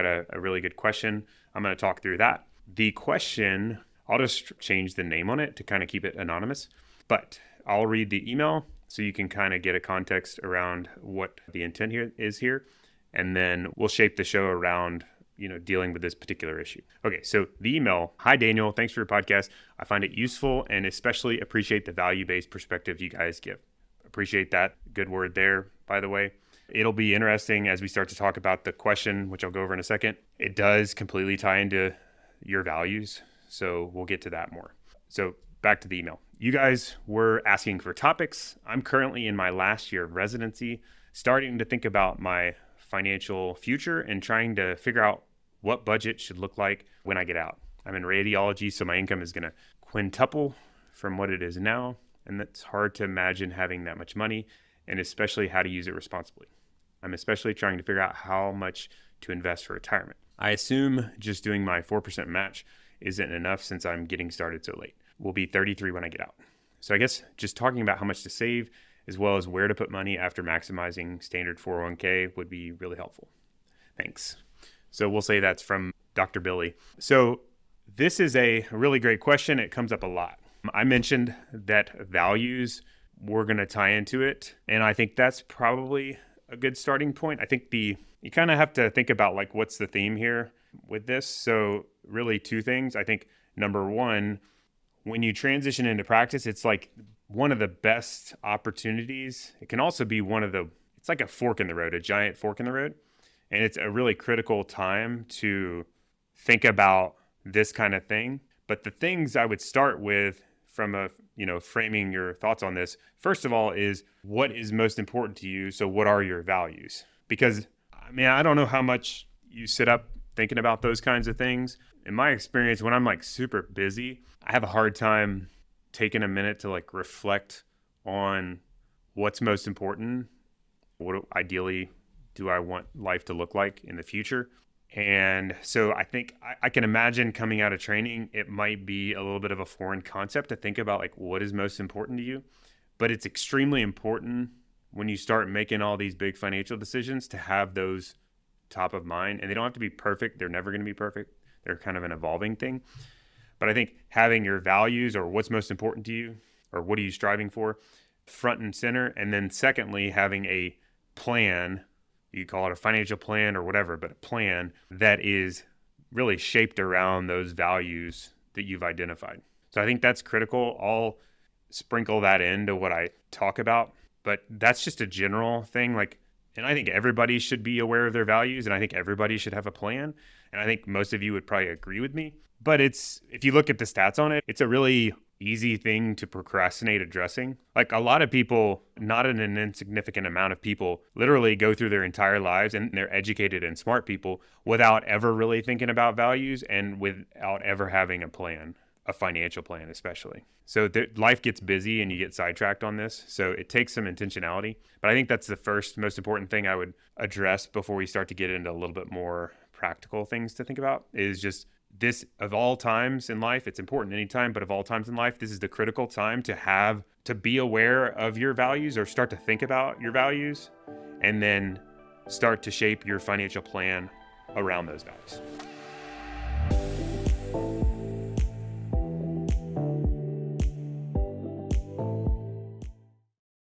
got a really good question. I'm going to talk through that. The question, I'll just change the name on it to kind of keep it anonymous, but I'll read the email so you can kind of get a context around what the intent here is here. And then we'll shape the show around, dealing with this particular issue. Okay, so the email, hi Daniel, thanks for your podcast. I find it useful and especially appreciate the value-based perspective you guys give. Appreciate that. Good word there, by the way. It'll be interesting as we start to talk about the question, which I'll go over in a second. It does completely tie into your values, so we'll get to that more. So back to the email. You guys were asking for topics. I'm currently in my last year of residency, starting to think about my financial future and trying to figure out what budget should look like when I get out. I'm in radiology, so my income is going to quintuple from what it is now, and that's hard to imagine having that much money, and especially how to use it responsibly. I'm especially trying to figure out how much to invest for retirement. I assume just doing my 4% match isn't enough since I'm getting started so late. We'll be 33 when I get out. So I guess just talking about how much to save as well as where to put money after maximizing standard 401k would be really helpful. Thanks. So we'll say that's from Dr. Billy. So this is a really great question. It comes up a lot. I mentioned that values were going to tie into it. And I think that's probably a good starting point. I think you kind of have to think about like, what's the theme here with this? So really two things. I think number one, when you transition into practice, it's like one of the best opportunities. It can also be it's like a fork in the road, a giant fork in the road. And it's a really critical time to think about this kind of thing. But the things I would start with from framing your thoughts on this, first of all, is what is most important to you? So what are your values? Because I don't know how much you sit up thinking about those kinds of things. In my experience, when I'm like super busy, I have a hard time taking a minute to like reflect on what's most important. What ideally do I want life to look like in the future? And so I think I can imagine coming out of training, it might be a little bit of a foreign concept to think about like what is most important to you. But it's extremely important when you start making all these big financial decisions to have those top of mind. And they don't have to be perfect. They're never going to be perfect. They're kind of an evolving thing. But I think having your values or what's most important to you or what are you striving for front and center. And then secondly, having a plan, you call it a financial plan or whatever, but a plan that is really shaped around those values that you've identified. So I think that's critical. I'll sprinkle that into what I talk about, but that's just a general thing. And I think everybody should be aware of their values, and I think everybody should have a plan. And I think most of you would probably agree with me. But if you look at the stats on it, it's a really easy thing to procrastinate addressing. Like a lot of people, not an insignificant amount of people, literally go through their entire lives, and they're educated and smart people, without ever really thinking about values and without ever having a plan, a financial plan especially. So life gets busy and you get sidetracked on this. So it takes some intentionality. But I think that's the first most important thing I would address before we start to get into a little bit more practical things to think about, is just this, of all times in life, it's important anytime, but of all times in life, this is the critical time to be aware of your values or start to think about your values and then start to shape your financial plan around those values.